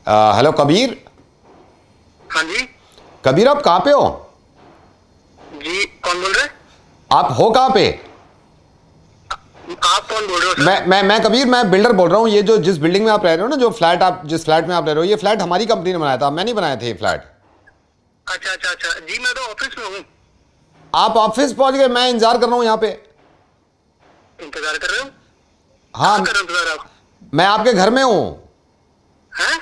Hello Kabir. हाँ जी। कबीर आप कहाँ पे हो? जी कौन बोल रहे हैं? आप हो कहाँ पे? आप कौन बोल रहे हो सर? मैं कबीर, मैं बिल्डर बोल रहा हूँ। ये जो जिस बिल्डिंग में आप रह रहे हो ना, जो फ्लैट आप जिस फ्लैट में आप रह रहे हो, ये फ्लैट हमारी कंपनी ने बनाया था, मैं नहीं बनाया था ये फ्लैट। अच्छा अच्छा अच्छा जी, मैं तो ऑफिस में हूँ। आप ऑफिस पहुंच गए, मैं इंतजार कर रहा हूँ यहाँ पे। इंतजार कर रहे हो? हाँ, कहाँ कर रहे हो इंतजार आप? मैं आपके घर में हूँ। हैं?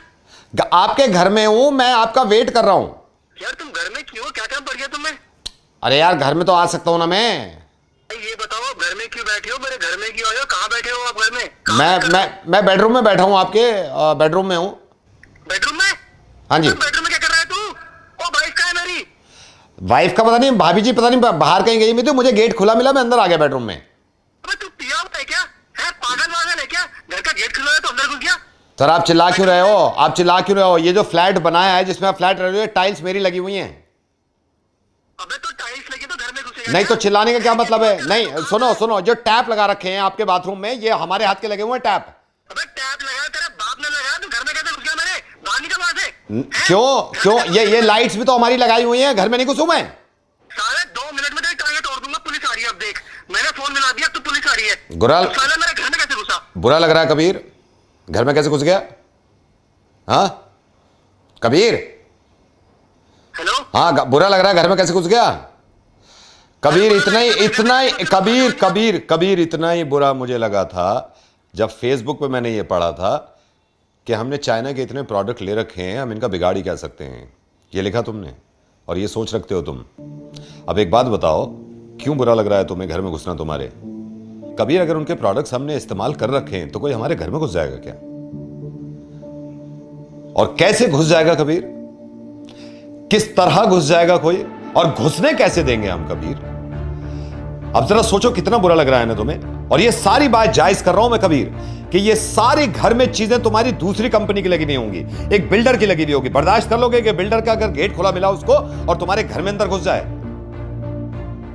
आपके घर में हूँ, मैं आपका वेट कर रहा हूँ। यार तुम घर में क्यों हो? क्या काम पड़ गया तुम्हें? अरे यार, घर में तो आ सकता हूँ ना मैं। ये बताओ घर में क्यों बैठे हो? मेरे घर में क्यों आए हो? कहाँ बैठे हो आप घर में? कहाँ कर रहे हो? मैं बेडरूम में बैठा हूँ, आपके बेडरूम में हूँ। बेडरूम में? हाँ जी। बेडरूम में क्या कर रहा है तू? ओ वाइफ कहाँ है मेरी? वाइफ का पता नहीं, भाभी जी पता नहीं बाहर कहीं गई। मैं तो मुझे गेट खुला मिला, मैं अंदर आ गया बेडरूम में। अबे तू पिया हुआ है क्या? है पागल वागल है क्या? घर का गेट खुला है तो अंदर घुस गया? सर आप चिल्ला क्यों रहे हो? आप चिल्ला क्यों रहे हो? ये जो फ्लैट बनाया है, जिसमें आप फ्लैट रह रहे हो, टाइल्स मेरी लगी हुई हैं। अबे तो टाइल्स लगी तो घर में घुसेगा नहीं तो क्या? चिल्लाने का क्या मतलब है? नहीं सुनो सुनो, जो टैप लगा रखे हैं आपके बाथरूम में, ये हमारे हाथ के लगे हुए हैं टैप। अबे टैप लगा तेरे बाप ने लगाया, तू घर में कैसे घुस गया मेरे? बाहर निकल वहां से। क्यों क्यों? ये लाइट्स भी तो हमारी लगाई हुई हैं, घर में नहीं घुसूं मैं? साले 2 मिनट में तेरी टांगे तोड़ दूंगा। पुलिस आ रही है अब देख। मैंने फोन मिला दिया, अब तो पुलिस आ रही है। गुराल, तू साले मेरे घर में कैसे घुसा? बुरा लग रहा है कबीर? घर में कैसे घुस गया? हाँ कबीर? हेलो हाँ, बुरा लग रहा है घर में कैसे घुस गया? कबीर इतना ही कबीर इतना ही बुरा मुझे लगा था जब फेसबुक पे मैंने ये पढ़ा था कि हमने चाइना के इतने प्रोडक्ट ले रखे हैं, हम इनका बिगाड़ ही क्या सकते हैं। ये लिखा तुमने और ये सोच रखते हो तुम। अब एक बात बताओ, क्यों बुरा लग रहा है तुम्हें घर में घुसना तुम्हारे? कबीर अगर उनके प्रोडक्ट्स हमने इस्तेमाल कर रखे हैं तो कोई हमारे घर में घुस जाएगा क्या? और कैसे घुस जाएगा कबीर? किस तरह घुस जाएगा कोई? और घुसने कैसे देंगे हम कबीर? अब जरा सोचो कितना बुरा लग रहा है ना तुम्हें। और ये सारी बात जायज कर रहा हूं मैं कबीर कि ये सारी घर में चीजें तुम्हारी दूसरी कंपनी की लगी नहीं होंगी, एक बिल्डर की लगी हुई होगी। बर्दाश्त कर लोगे कि बिल्डर का अगर गेट खुला मिला उसको और तुम्हारे घर में अंदर घुस जाए?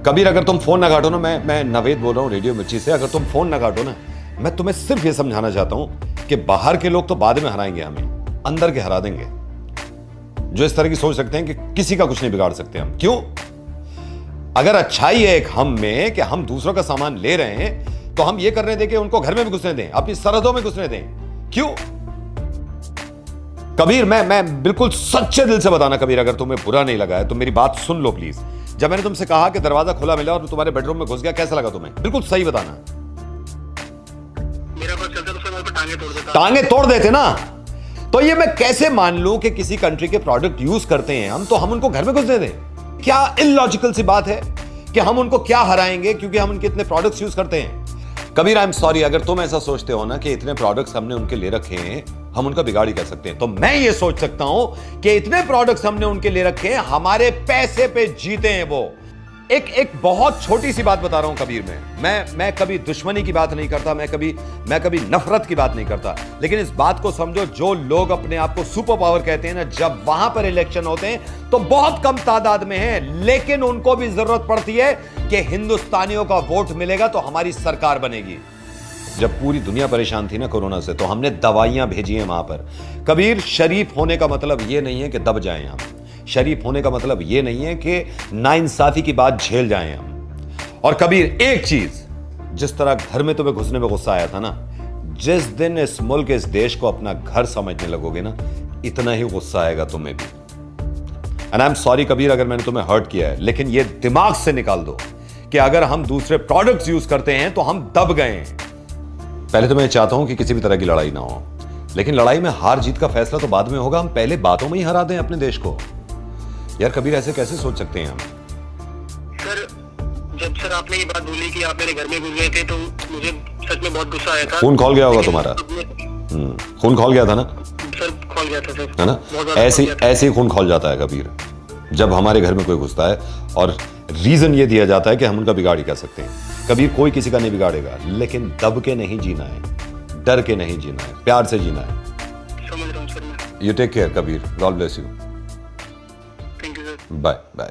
कबीर अगर तुम फोन ना काटो ना, मैं नवेद बोल रहा हूं रेडियो मिर्ची से, अगर तुम फोन ना काटो ना, मैं तुम्हें सिर्फ ये समझाना चाहता हूं कि बाहर के लोग तो बाद में हराएंगे हमें, अंदर के हरा देंगे। जो इस तरह की सोच सकते हैं कि किसी का कुछ नहीं बिगाड़ सकते हम। क्यों? अगर अच्छाई है एक हम में कि हम दूसरों का सामान ले रहे हैं तो हम ये करने दें कि उनको घर में भी घुसने दें, अपनी सरहदों में घुसने दें। क्यों? कबीर मैं बिल्कुल सच्चे दिल से बताना कबीर, अगर तुम्हें बुरा नहीं लगा है तो मेरी बात सुन लो प्लीज। जब मैंने तुमसे कहा कि दरवाजा खुला मिला और तुम्हारे बेडरूम में घुस गया, कैसा लगा तुम्हें? बिल्कुल सही बताना। मेरा बस चलता तो फिर मेरे पे टांगे तोड़ देता। टांगे तोड़ देते ना? तो ये मैं कैसे मान लूं कि किसी कंट्री के प्रोडक्ट यूज करते हैं हम, तो हम उनको घर में घुसने दें? क्या इलॉजिकल सी बात है कि हम उनको क्या हराएंगे क्योंकि हम उनके इतने प्रोडक्ट्स यूज करते हैं। कबीर आई एम सॉरी, अगर तुम ऐसा सोचते हो ना कि इतने प्रोडक्ट्स हमने उनके ले रखे हैं, हम उनका बिगाड़ ही कर सकते हैं, तो मैं ये सोच सकता हूं कि इतने प्रोडक्ट्स हमने उनके ले रखे हैं, हमारे पैसे पे जीते हैं वो। एक बहुत छोटी सी बात बता रहा हूं कबीर, मैं कभी दुश्मनी की बात नहीं करता, मैं कभी नफरत की बात नहीं करता, लेकिन इस बात को समझो, जो लोग अपने आप को सुपर पावर कहते हैं ना, जब वहां पर इलेक्शन होते हैं तो बहुत कम तादाद में है, लेकिन उनको भी जरूरत पड़ती है कि हिंदुस्तानियों का वोट मिलेगा तो हमारी सरकार बनेगी। जब पूरी दुनिया परेशान थी ना कोरोना से, तो हमने दवाइयां भेजी हैं वहां पर। कबीर, शरीफ होने का मतलब यह नहीं है कि दब जाएं हम, शरीफ होने का मतलब यह नहीं है कि नाइंसाफी की बात झेल जाएं हम। और कबीर एक चीज, जिस तरह घर में तुम्हें घुसने में गुस्सा आया था ना, जिस दिन इस मुल्क इस देश को अपना घर समझने लगोगे ना, इतना ही गुस्सा आएगा तुम्हें भी। And I am sorry Kabir अगर मैंने तुम्हें हर्ट किया है, लेकिन यह दिमाग से निकाल दो कि अगर हम दूसरे प्रोडक्ट्स यूज करते हैं तो हम दब गए हैं। पहले तो मैं चाहता हूं कि किसी भी तरह की लड़ाई ना हो, लेकिन लड़ाई में हार जीत का फैसला तो बाद में होगा। हम पहले बातों में ही हरा दें अपने देश को। यार कबीर, ऐसे कैसे सोच सकते हैं हम? सर जब सर आपने ये बात बोली कि आप मेरे घर में घुस गए थे तो मुझे सच में बहुत गुस्सा आया था। खून खौल गया होगा तुम्हारा। खून खौल गया था ना? सर खोल गया था सर, है ना? ऐसे ही खून खौल जाता है कबीर जब हमारे घर में कोई घुसता है, और रीजन ये दिया जाता है कि हम उनका बिगाड़ ही कर सकते हैं। कबीर, कोई किसी का नहीं बिगाड़ेगा, लेकिन दब के नहीं जीना है, डर के नहीं जीना है, प्यार से जीना है। समझ रहा हूं सर मैं। You take care Kabir, God bless you. Thank you sir. Bye bye.